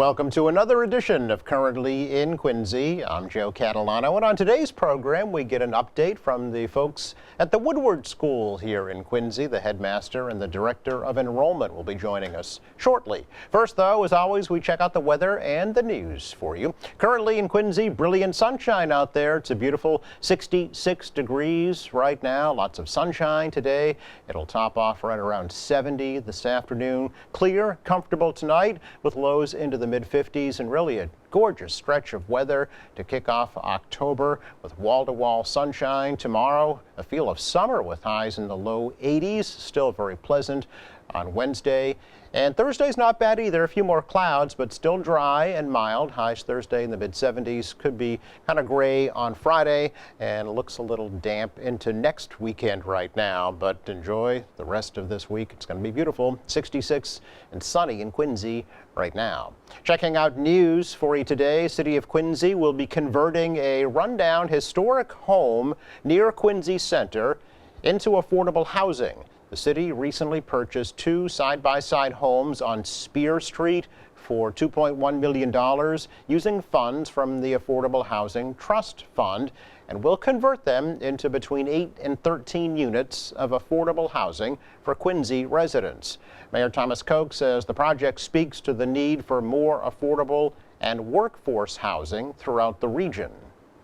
Welcome to another edition of Currently in Quincy. I'm Joe Catalano, and on today's program we get an update from the folks at the Woodward School here in Quincy. The headmaster and the director of enrollment will be joining us shortly. First, though, as always, we check out the weather and the news for you. Currently in Quincy, brilliant sunshine out there. It's a beautiful 66 degrees right now. Lots of sunshine today. It'll top off right around 70 this afternoon. Clear, comfortable tonight with lows into the mid-50s, and really a gorgeous stretch of weather to kick off October with wall-to-wall sunshine. Tomorrow, a feel of summer with highs in the low 80s. Still very pleasant on Wednesday. And Thursday's not bad either. A few more clouds, but still dry and mild. Highs Thursday in the mid-70s. Could be kind of gray on Friday, and looks a little damp into next weekend right now. But enjoy the rest of this week. It's going to be beautiful. 66 and sunny in Quincy right now. Checking out news for you today. City of Quincy will be converting a rundown historic home near Quincy Center into affordable housing. The city recently purchased two side-by-side homes on Spear Street for $2.1 million using funds from the Affordable Housing Trust Fund, and will convert them into between 8 and 13 units of affordable housing for Quincy residents. Mayor Thomas Koch says the project speaks to the need for more affordable and workforce housing throughout the region.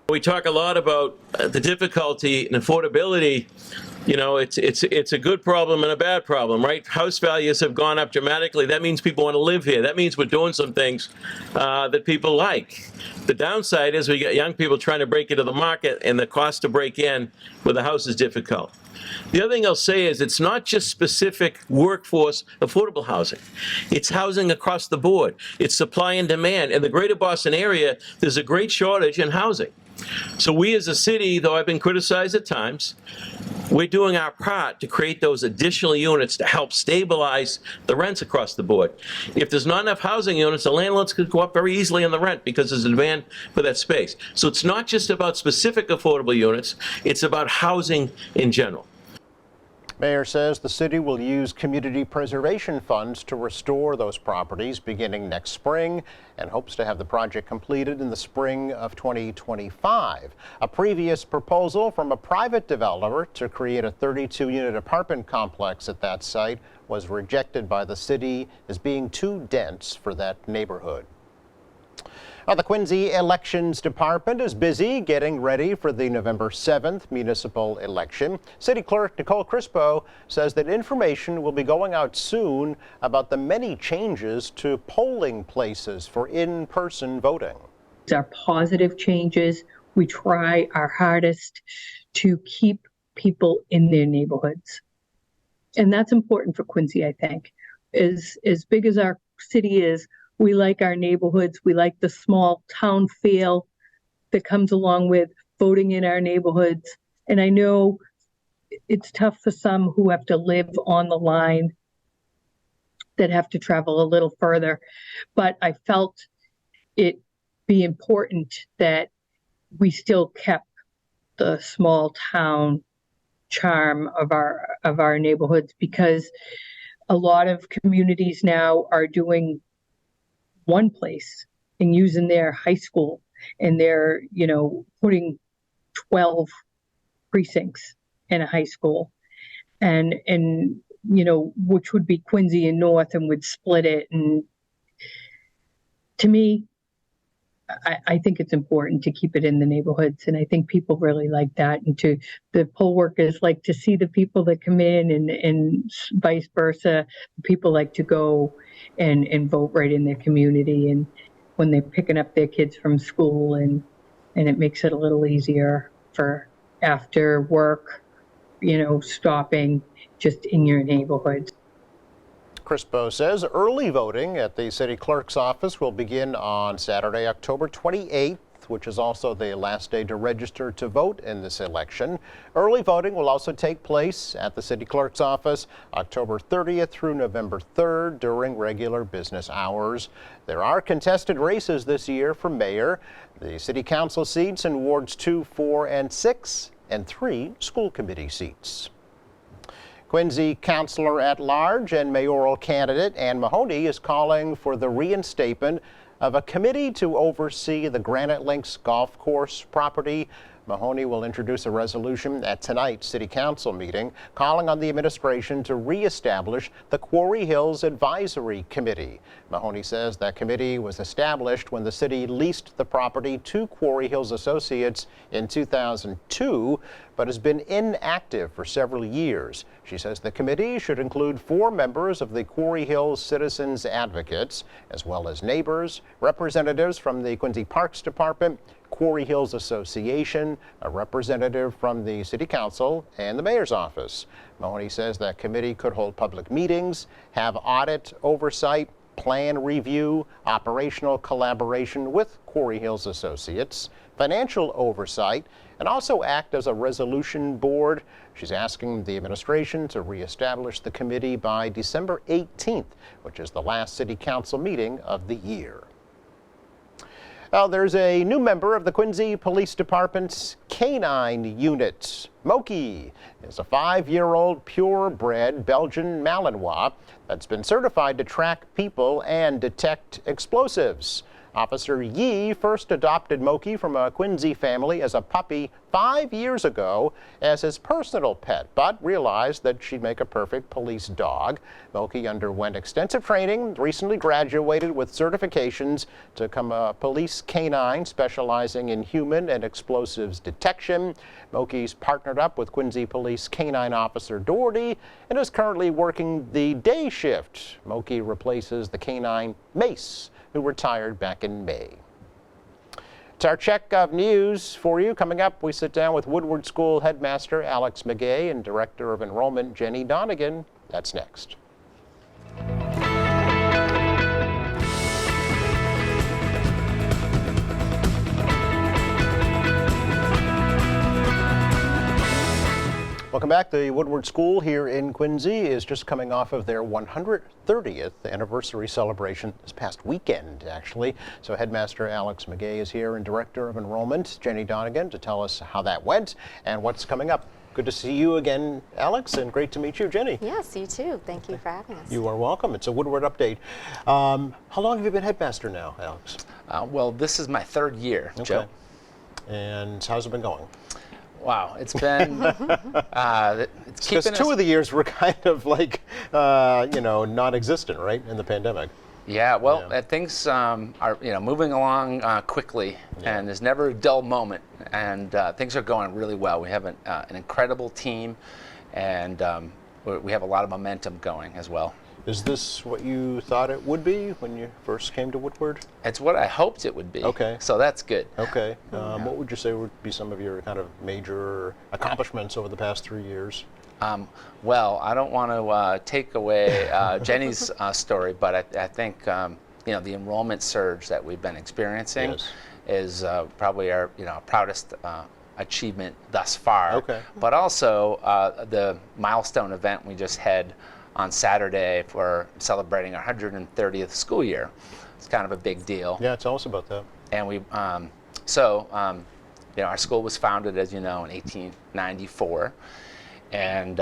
We talk a lot about the difficulty and affordability. You know, it's a good problem and a bad problem, right? House values have gone up dramatically. That means people want to live here. That means we're doing some things that people like. The downside is we got young people trying to break into the market, and the cost to break in with a house is difficult. The other thing I'll say is it's not just specific workforce affordable housing. It's housing across the board. It's supply and demand. In the greater Boston area, there's a great shortage in housing. So we as a city, though I've been criticized at times, we're doing our part to create those additional units to help stabilize the rents across the board. If there's not enough housing units, the landlords could go up very easily on the rent because there's a demand for that space. So it's not just about specific affordable units, it's about housing in general. Mayor says the city will use community preservation funds to restore those properties beginning next spring, and hopes to have the project completed in the spring of 2025. A previous proposal from a private developer to create a 32-unit apartment complex at that site was rejected by the city as being too dense for that neighborhood. Now, the Quincy Elections Department is busy getting ready for the November 7th municipal election. City Clerk Nicole Crispo says that information will be going out soon about the many changes to polling places for in-person voting. These are positive changes. We try our hardest to keep people in their neighborhoods. And that's important for Quincy, I think. As big as our city is, we like our neighborhoods. We like the small town feel that comes along with voting in our neighborhoods. And I know it's tough for some who have to live on the line, that have to travel a little further. But I felt it be important that we still kept the small town charm of our neighborhoods, because a lot of communities now are doing one place and using their high school, and they're, putting 12 precincts in a high school, and which would be Quincy and North, and would split it. And to me, I think it's important to keep it in the neighborhoods, and I think people really like that. And the poll workers like to see the people that come in, and vice versa. People like to go and vote right in their community, and when they're picking up their kids from school, and it makes it a little easier for after work, stopping just in your neighborhood. Crispo says early voting at the city clerk's office will begin on Saturday, October 28th, which is also the last day to register to vote in this election. Early voting will also take place at the city clerk's office October 30th through November 3rd during regular business hours. There are contested races this year for mayor, the city council seats in wards 2, 4, and 6, and 3 school committee seats. Quincy Councilor at Large and mayoral candidate Ann Mahoney is calling for the reinstatement of a committee to oversee the Granite Links Golf Course property. Mahoney will introduce a resolution at tonight's City Council meeting calling on the administration to reestablish the Quarry Hills Advisory Committee. Mahoney says that committee was established when the city leased the property to Quarry Hills Associates in 2002, but has been inactive for several years. She says the committee should include 4 members of the Quarry Hills Citizens Advocates, as well as neighbors, representatives from the Quincy Parks Department, Quarry Hills Association, a representative from the City Council, and the Mayor's Office. Mahoney says that committee could hold public meetings, have audit oversight, plan review, operational collaboration with Quarry Hills Associates, financial oversight, and also act as a resolution board. She's asking the administration to reestablish the committee by December 18th, which is the last City Council meeting of the year. Well, there's a new member of the Quincy Police Department's Canine Unit. Moki is a 5-year-old purebred Belgian Malinois that's been certified to track people and detect explosives. Officer Yee first adopted Moki from a Quincy family as a puppy 5 years ago as his personal pet, but realized that she'd make a perfect police dog. Moki underwent extensive training, recently graduated with certifications to become a police canine specializing in human and explosives detection. Moki's partnered up with Quincy Police Canine Officer Doherty and is currently working the day shift. Moki replaces the canine Mace, who retired back in May. It's our check of news for you. Coming up, we sit down with Woodward School Headmaster Alex McGay and Director of Enrollment Jenny Donegan. That's next. Welcome back. The Woodward School here in Quincy is just coming off of their 130th anniversary celebration this past weekend, actually. So Headmaster Alex McGay is here and Director of Enrollment Jenny Donegan to tell us how that went and what's coming up. Good to see you again, Alex, and great to meet you, Jenny. Yes, you too. Thank you for having us. You are welcome. It's a Woodward update. How long have you been headmaster now, Alex? Well, this is my 3rd year, Joe. And how's it been going? Wow, it's been it's Because keeping 2 us. of the years were kind of like, non-existent, right, in the pandemic. Yeah, well, Yeah. things are moving along quickly, and there's never a dull moment, and things are going really well. We have an incredible team, and we have a lot of momentum going as well. Is this what you thought it would be when you first came to Woodward? It's what I hoped it would be. Okay. So that's good. Okay. What would you say would be some of your kind of major accomplishments over the past 3 years? Well, I don't want to take away Jenny's story, but I think the enrollment surge that we've been experiencing Yes. is probably our proudest achievement thus far. Okay. But also the milestone event we just had on Saturday for celebrating our 130th school year. It's kind of a big deal. Yeah, tell us about that. And we, our school was founded, as you know, in 1894, and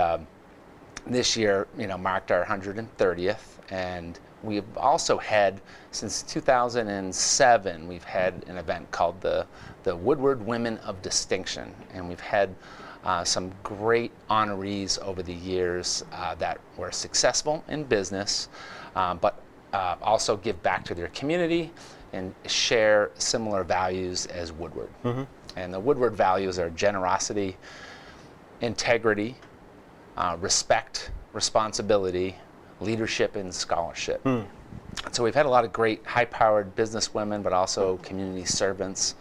this year, marked our 130th. And we've also had, since 2007, we've had an event called the Woodward Women of Distinction, and we've had some great honorees over the years that were successful in business, but also give back to their community and share similar values as Woodward. Mm-hmm. And the Woodward values are generosity, integrity, respect, responsibility, leadership, and scholarship. So we've had a lot of great high-powered business women, but also community servants.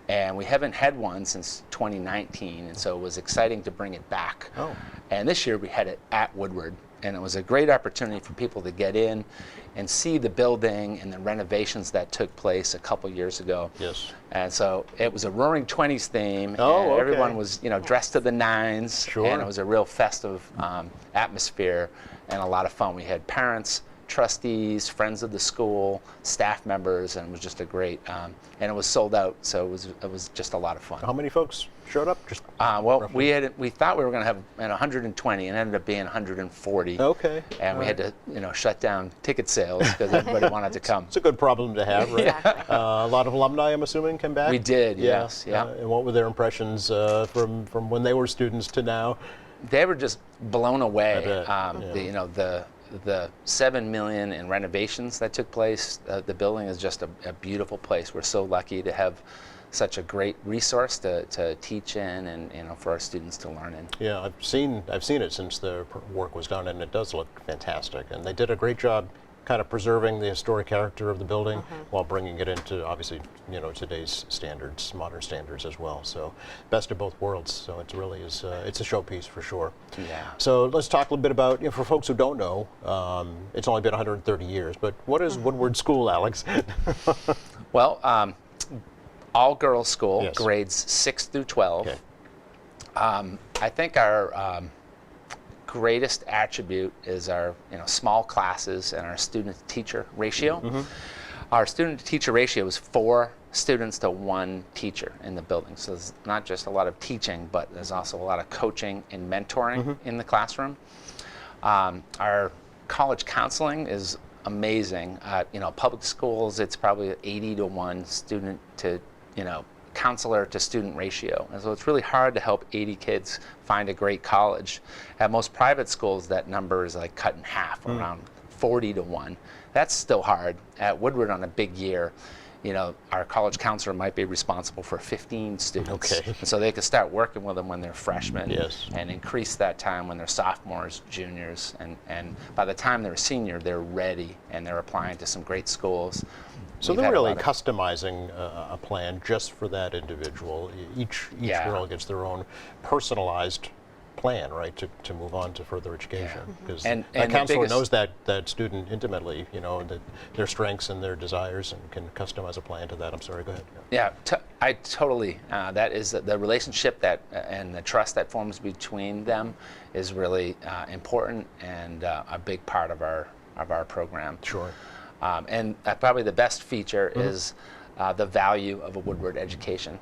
And we haven't had one since 2019, and so it was exciting to bring it back. Oh. And this year we had it at Woodward, and it was a great opportunity for people to get in and see the building and the renovations that took place a couple years ago. Yes. And so it was a Roaring Twenties theme, Oh, and okay. everyone was dressed to the nines, Sure. and it was a real festive atmosphere and a lot of fun. We had parents, trustees, friends of the school, staff members, and it was just a great, and it was sold out, so it was just a lot of fun. How many folks showed up? Just Well, roughly. we thought we were going to have 120, and it ended up being 140. Okay. And we had to, shut down ticket sales because everybody wanted to come. It's a good problem to have, right? Exactly. A lot of alumni, I'm assuming, came back? We did, yes, yeah. And what were their impressions from when they were students to now? They were just blown away. I bet, The $7 million in renovations that took place. The building is just a beautiful place. We're so lucky to have such a great resource to teach in, and for our students to learn in. Yeah, I've seen it since the work was done, and it does look fantastic. And they did a great job kind of preserving the historic character of the building while bringing it into, obviously, today's standards, modern standards as well. So best of both worlds. So it really is, it's a showpiece for sure. Yeah. So let's talk a little bit about, for folks who don't know, it's only been 130 years, but what is Woodward School, Alex? Well, all-girls school, Yes. grades 6 through 12. Okay. I think our greatest attribute is our small classes and our student-to-teacher ratio. Our student-to-teacher ratio is 4 students to 1 teacher in the building. So there's not just a lot of teaching, but there's also a lot of coaching and mentoring in the classroom. Our college counseling is amazing. Public schools, it's probably 80 to 1 student to counselor to student ratio. And so it's really hard to help 80 kids find a great college. At most private schools, that number is like cut in half, around 40 to 1. That's still hard. At Woodward, on a big year, our college counselor might be responsible for 15 students. Okay. And so they could start working with them when they're freshmen, Yes. and increase that time when they're sophomores, juniors, and by the time they're a senior, they're ready and they're applying to some great schools. So We've they're had a really lot of- customizing a plan just for that individual. Each Yeah. girl gets their own personalized plan, right, to move on to further education. Because And a the counselor biggest- knows that student intimately, that their strengths and their desires, and can customize a plan to that. I'm sorry, go ahead. Yeah, I totally. That is the relationship that and the trust that forms between them is really important and a big part of our program. Sure. And probably the best feature is the value of a Woodward education.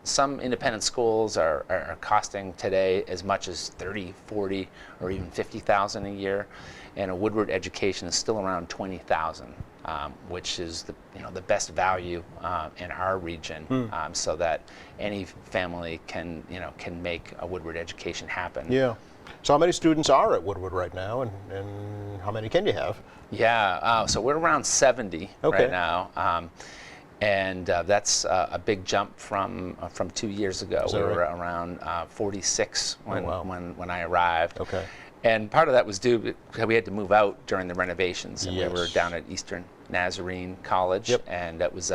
Some independent schools are costing today as much as $30,000, $40,000, or even $50,000 a year, and a Woodward education is still around $20,000, which is the best value in our region, so that any family can make a Woodward education happen. Yeah. So how many students are at Woodward right now, and how many can you have? Yeah, so we're around 70 Okay. right now, and that's a big jump from 2 years ago. Is that We were right? around 46 when, wow. when I arrived. Okay. And part of that was due because we had to move out during the renovations, and we were Yes. down at Eastern Nazarene College, Yep. and that was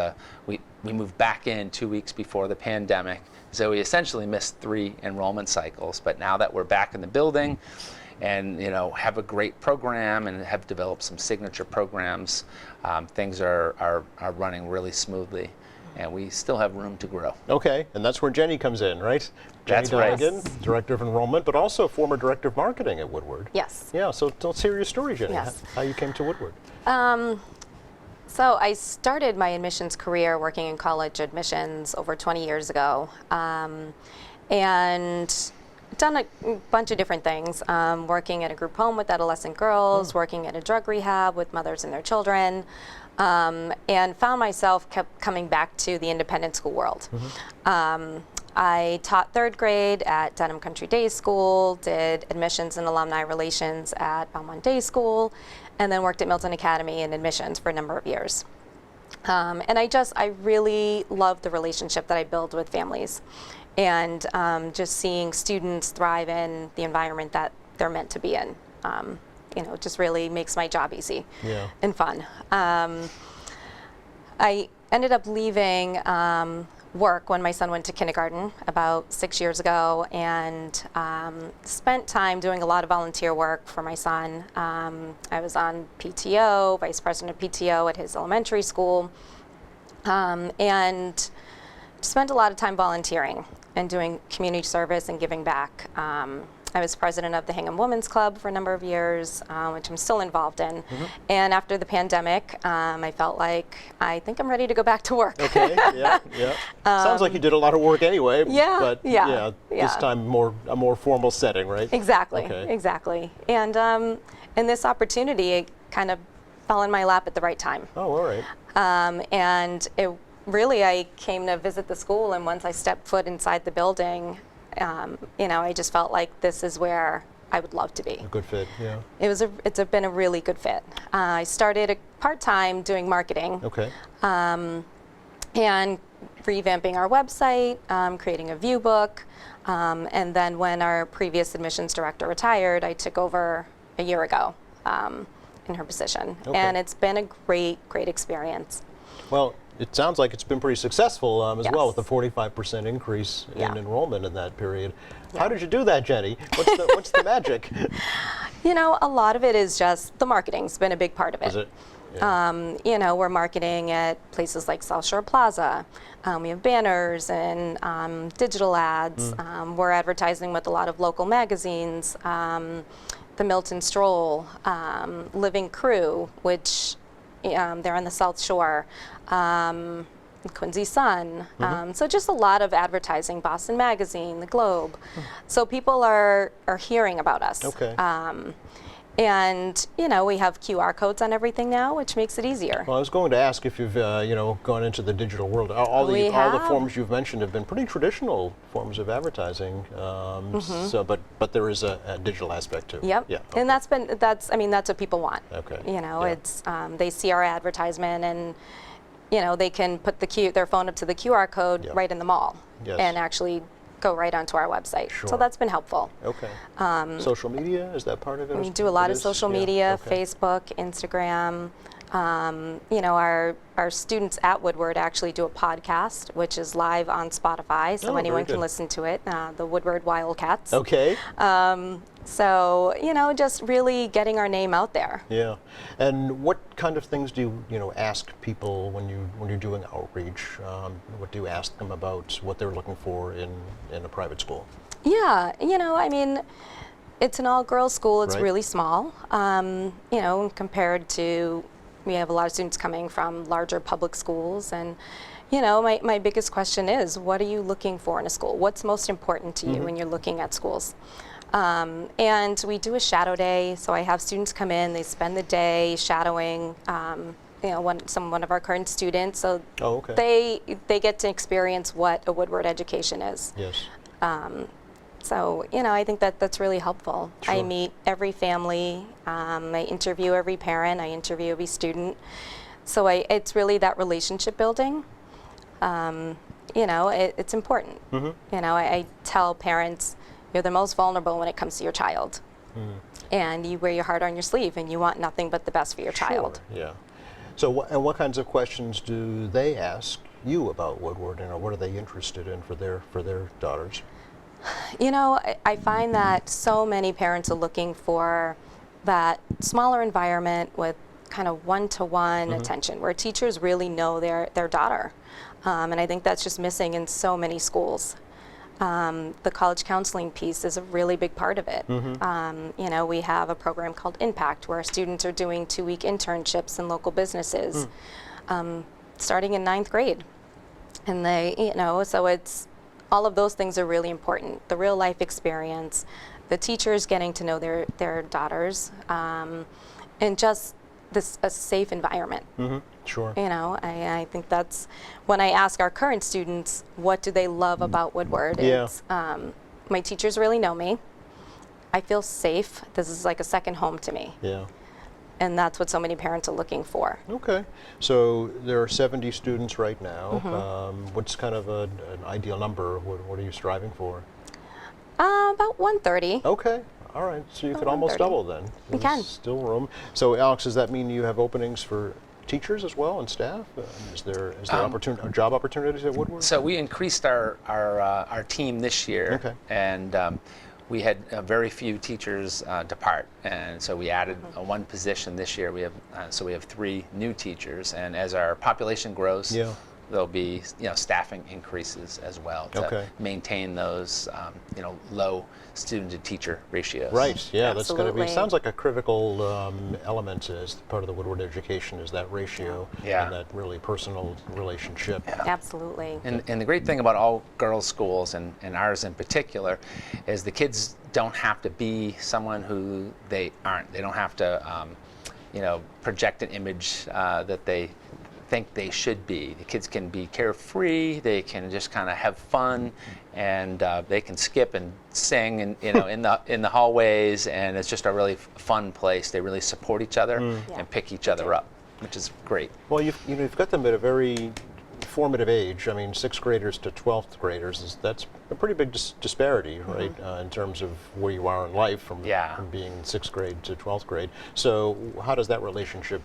we moved back in 2 weeks before the pandemic, so we essentially missed 3 enrollment cycles. But now that we're back in the building, and have a great program and have developed some signature programs, things are running really smoothly, and we still have room to grow. Okay, and that's where Jenny comes in, right? Jenny That's right. Donegan, Director of Enrollment, but also former Director of Marketing at Woodward. Yes. Yeah, so let's hear your story, Jenny. Yes. How you came to Woodward. So I started my admissions career working in college admissions over 20 years ago, and done a bunch of different things, working at a group home with adolescent girls, working at a drug rehab with mothers and their children, and found myself kept coming back to the independent school world. I taught 3rd grade at Dedham Country Day School, did admissions and alumni relations at Belmont Day School, and then worked at Milton Academy in admissions for a number of years. And I really love the relationship that I build with families, and just seeing students thrive in the environment that they're meant to be in. Just really makes my job easy and fun. I ended up leaving work when my son went to kindergarten about 6 years ago, and spent time doing a lot of volunteer work for my son. I was on PTO, vice president of PTO at his elementary school, and spent a lot of time volunteering and doing community service and giving back. I was president of the Hingham Women's Club for a number of years, which I'm still involved in. And after the pandemic, I felt like I think I'm ready to go back to work. Okay, yeah, yeah. Sounds like you did a lot of work anyway. Yeah, But yeah, this yeah. time a more formal setting, right? Exactly, Okay. exactly. And this opportunity, it kind of fell in my lap at the right time. Oh, all right. And it really, I came to visit the school, and once I stepped foot inside the building, I just felt like this is where I would love to be. A good fit, yeah. It's been a really good fit. I started part-time doing marketing. Okay. And revamping our website, creating a view book, and then when our previous admissions director retired, I took over a year ago in her position. Okay. And it's been a great experience. Well, it sounds like it's been pretty successful as well, with Yes. the 45% increase Yeah. in enrollment in that period. Yeah. How did you do that, Jenny? What's the magic? A lot of it is just the marketing's been a big part of it. Is it? Yeah. We're marketing at places like South Shore Plaza. We have banners and digital ads. We're advertising with a lot of local magazines, the Milton Stroll, Living Crew, which they're on the South Shore, Quincy Sun. So just a lot of advertising, Boston Magazine, the Globe. So people are hearing about us. Okay. And we have QR codes on everything now, which makes it easier. Well, I was going to ask if you've gone into the digital world. All We the have. forms you've mentioned have been pretty traditional forms of advertising. So, but there is a digital aspect too. Yep. Yeah. And that's what people want. Okay. Yeah. It's they see our advertisement, and they can put their phone up to the QR code Yeah. right in the mall, Yes. and actually go right onto our website. Sure. So that's been helpful. Okay. Social media, is that part of it? We do a lot It of is? social Yeah, media, okay. Facebook, Instagram. Our students at Woodward actually do a podcast, which is live on Spotify, so Oh, very anyone can good. listen to it. The Woodward Wildcats. Okay. So just really getting our name out there. Yeah. And what kind of things do you ask people when you're doing outreach? What do you ask them about what they're looking for in a private school? Yeah, it's an all-girls school. It's Right. really small, compared to, we have a lot of students coming from larger public schools. And, my biggest question is, what are you looking for in a school? What's most important to you when you're looking at schools? And we do a shadow day. So I have students come in, they spend the day shadowing, one of our current students. So Oh, okay. they get to experience what a Woodward education is. Yes. So, I think that's really helpful. I Sure. meet every family, I interview every parent, I interview every student. So it's really that relationship building. It's important. I tell parents, you're the most vulnerable when it comes to your child. And you wear your heart on your sleeve, and you want nothing but the best for your child. Sure, yeah. So, what kinds of questions do they ask you about Woodward? What are they interested in for their daughters? I find that so many parents are looking for that smaller environment with kind of one-to-one attention, where teachers really know their daughter. And I think that's just missing in so many schools. The college counseling piece is a really big part of it. We have a program called Impact, where students are doing 2-week internships in local businesses, starting in 9th grade. And so it's, all of those things are really important. The real life experience, the teachers getting to know their daughters, and just a safe environment. Sure. I think that's when I ask our current students, what do they love about Woodward? Yeah. It's, my teachers really know me. I feel safe. This is like a second home to me. Yeah. And that's what so many parents are looking for. Okay. So there are 70 students right now. What's kind of an ideal number? What are you striving for? About 130. Okay. All right. So you could almost 130. double then. We There's can. still room. So Alex, does that mean you have openings for teachers as well and staff? Is there job opportunities at Woodward? So we increased our team this year, Okay. and we had very few teachers depart, and so we added one position this year. We have 3 new teachers, and as our population grows, Yeah. there'll be staffing increases as well to Okay. maintain those low student to teacher ratios. Right. Yeah, that's going to be. Absolutely. Sounds like a critical element as part of the Woodward education is that ratio Yeah. and that really personal relationship. Absolutely. And the great thing about all girls schools and ours in particular is the kids don't have to be someone who they aren't. They don't have to project an image that they think they should be. The kids can be carefree. They can just kind of have fun, and they can skip and sing, and in the hallways. And it's just a really fun place. They really support each other Yeah. and pick each other up, which is great. Well, you've got them at a very formative age. I mean, 6th graders to 12th graders, that's a pretty big disparity, right, in terms of where you are in life from being 6th grade to 12th grade. So how does that relationship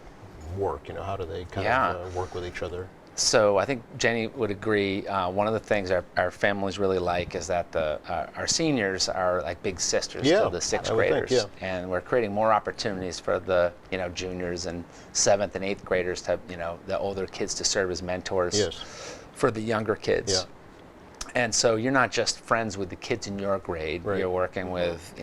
work? How do they kind of work with each other? So I think Jenny would agree. One of the things our families really like is that our seniors are like big sisters to the 6th I would think, graders, and we're creating more opportunities for the juniors and 7th and 8th graders to the older kids to serve as mentors for the younger kids. Yeah. And so you're not just friends with the kids in your grade. Right. You're working with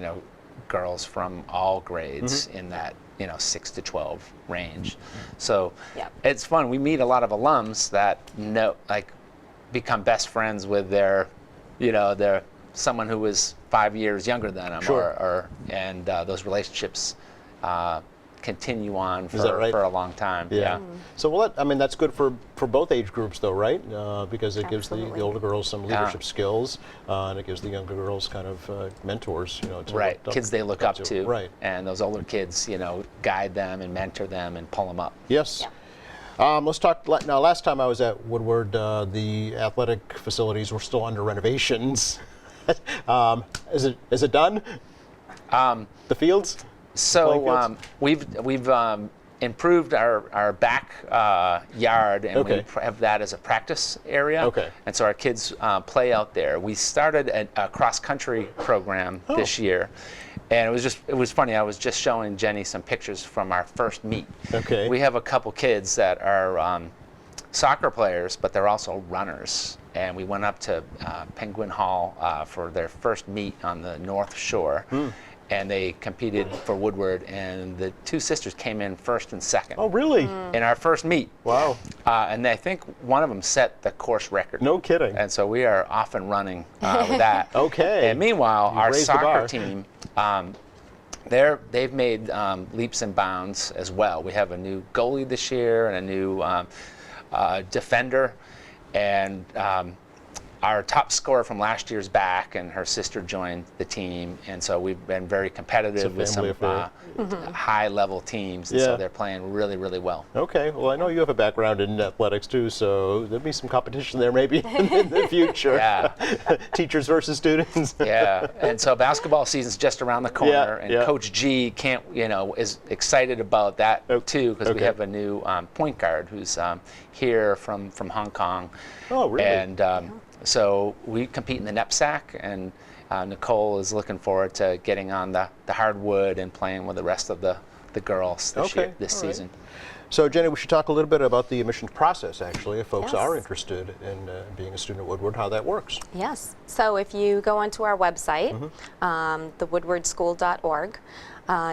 girls from all grades in that 6 to 12 range. So it's fun. We meet a lot of alums that become best friends with their someone who was 5 years younger than them, and those relationships continue on for a long time. Yeah. So that's good for both age groups, though, right? Because it gives the Absolutely. older girls some leadership skills, and it gives the younger girls kind of mentors, to Right, look kids they look up to. Right. And those older kids, guide them and mentor them and pull them up. Yes. Let's talk. Now, last time I was at Woodward, the athletic facilities were still under renovations. Is it done? The fields? So Blankets? we've improved our back yard, and Okay. we have that as a practice area. Okay. And so our kids play out there. We started a cross country program this year, and it was funny. I was just showing Jenny some pictures from our first meet. Okay. We have a couple kids that are soccer players, but they're also runners. And we went up to Penguin Hall for their first meet on the North Shore. And they competed for Woodward, and the two sisters came in first and second Oh, really? in our first meet. Wow. And I think one of them set the course record. No kidding. And so we are off and running with that. Okay. And meanwhile, You our raised the soccer bar. team, they've made leaps and bounds as well. We have a new goalie this year and a new defender, and our top scorer from last year's back, and her sister joined the team, and so we've been very competitive with some family high-level teams, and so they're playing really, really well. Okay. Well, I know you have a background in athletics too, so there'll be some competition there maybe in the future. Yeah. Teachers versus students. Yeah, and so basketball season's just around the corner, and yeah. Coach G is excited about that too, because we okay. have a new point guard who's here from Hong Kong. Oh, really? And so we compete in the NEPSAC, and Nicole is looking forward to getting on the hardwood and playing with the rest of the girls this Okay, this all right. season. So, Jenny, we should talk a little bit about the admissions process, actually, if folks Yes. are interested in being a student at Woodward, how that works. Yes. So if you go onto our website, thewoodwardschool.org,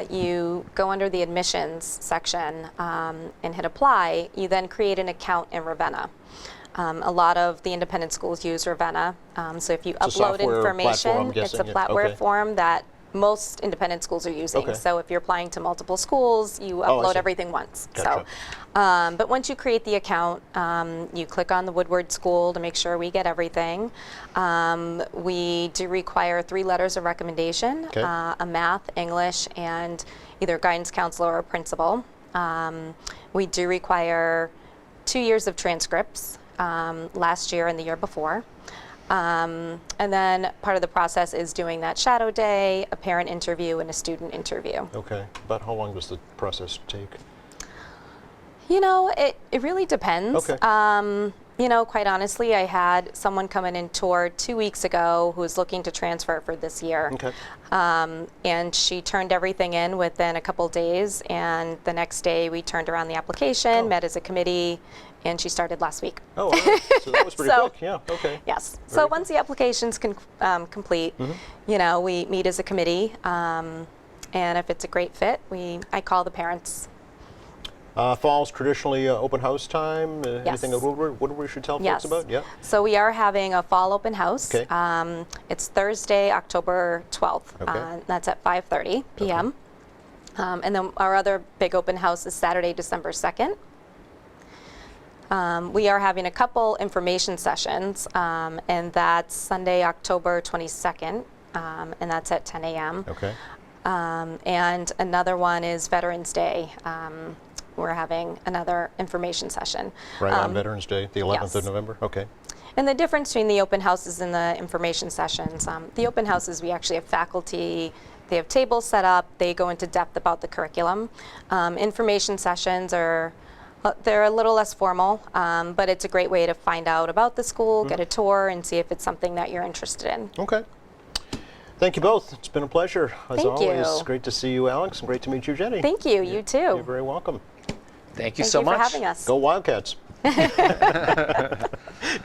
you go under the admissions section and hit apply. You then create an account in Ravenna. A lot of the independent schools use Ravenna. So if you It's a upload software information, platform, I'm it's a guessing. flatware Okay. form that most independent schools are using. Okay. So if you're applying to multiple schools, you Oh, I upload see. everything once. Gotcha. So, but once you create the account, you click on the Woodward School to make sure we get everything. We do require 3 letters of recommendation, Okay. a math, English, and either guidance counselor or principal. We do require 2 years of transcripts, last year and the year before. And then part of the process is doing that shadow day, a parent interview, and a student interview. Okay. About how long does the process take? You know, it really depends. Okay. You know, quite honestly, I had someone come in and tour 2 weeks ago who was looking to transfer for this year. Okay. And she turned everything in within a couple days, and the next day we turned around the application, met as a committee, and she started last week. Oh, all right. So that was pretty So- quick. Yeah. Okay. Yes. Very So good. once the application's complete, you know, we meet as a committee, and if it's a great fit, I call the parents. Fall's traditionally open house time. Anything at Yes. Woodward we should tell Yes. folks about? Yeah. So we are having a fall open house. Okay. It's Thursday, October 12th. Okay. That's at 5:30 p.m. And then our other big open house is Saturday, December 2nd. We are having a couple information sessions, and that's Sunday, October 22nd, and that's at 10 a.m. Okay. And another one is Veterans Day. We're having another information session. Right on Veterans Day, the 11th of yes. November. Okay. And the difference between the open houses and the information sessions, the open houses, we actually have faculty, they have tables set up, they go into depth about the curriculum. Information sessions they're a little less formal, but it's a great way to find out about the school, get a tour, and see if it's something that you're interested in. Okay. Thank you both. It's been a pleasure. As Thank always, you. Great to see you, Alex, and great to meet you, Jenny. Thank you, you too. You're very welcome. Thank you Thank so you much. for having us. Go Wildcats.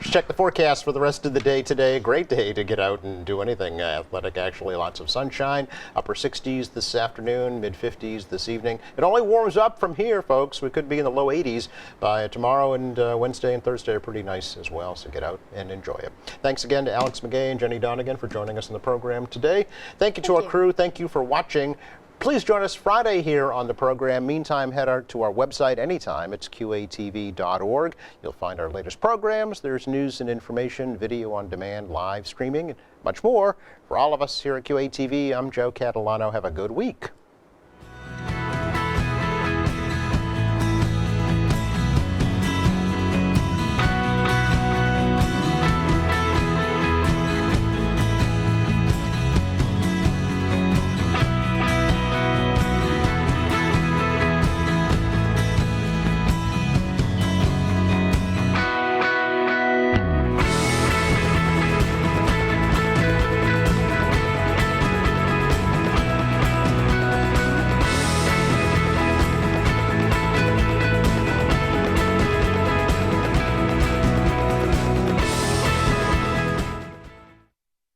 Check the forecast for the rest of the day today. A great day to get out and do anything athletic, actually. Lots of sunshine, upper 60s this afternoon, mid 50s this evening. It only warms up from here, folks. We could be in the low 80s by tomorrow, and Wednesday and Thursday are pretty nice as well, so get out and enjoy it. Thanks again to Alex McGay and Jenny Donegan for joining us in the program today. Thank you to our crew. Thank you for watching. Please join us Friday here on the program. Meantime, head out to our website anytime. It's qatv.org. You'll find our latest programs. There's news and information, video on demand, live streaming, and much more. For all of us here at QATV, I'm Joe Catalano. Have a good week.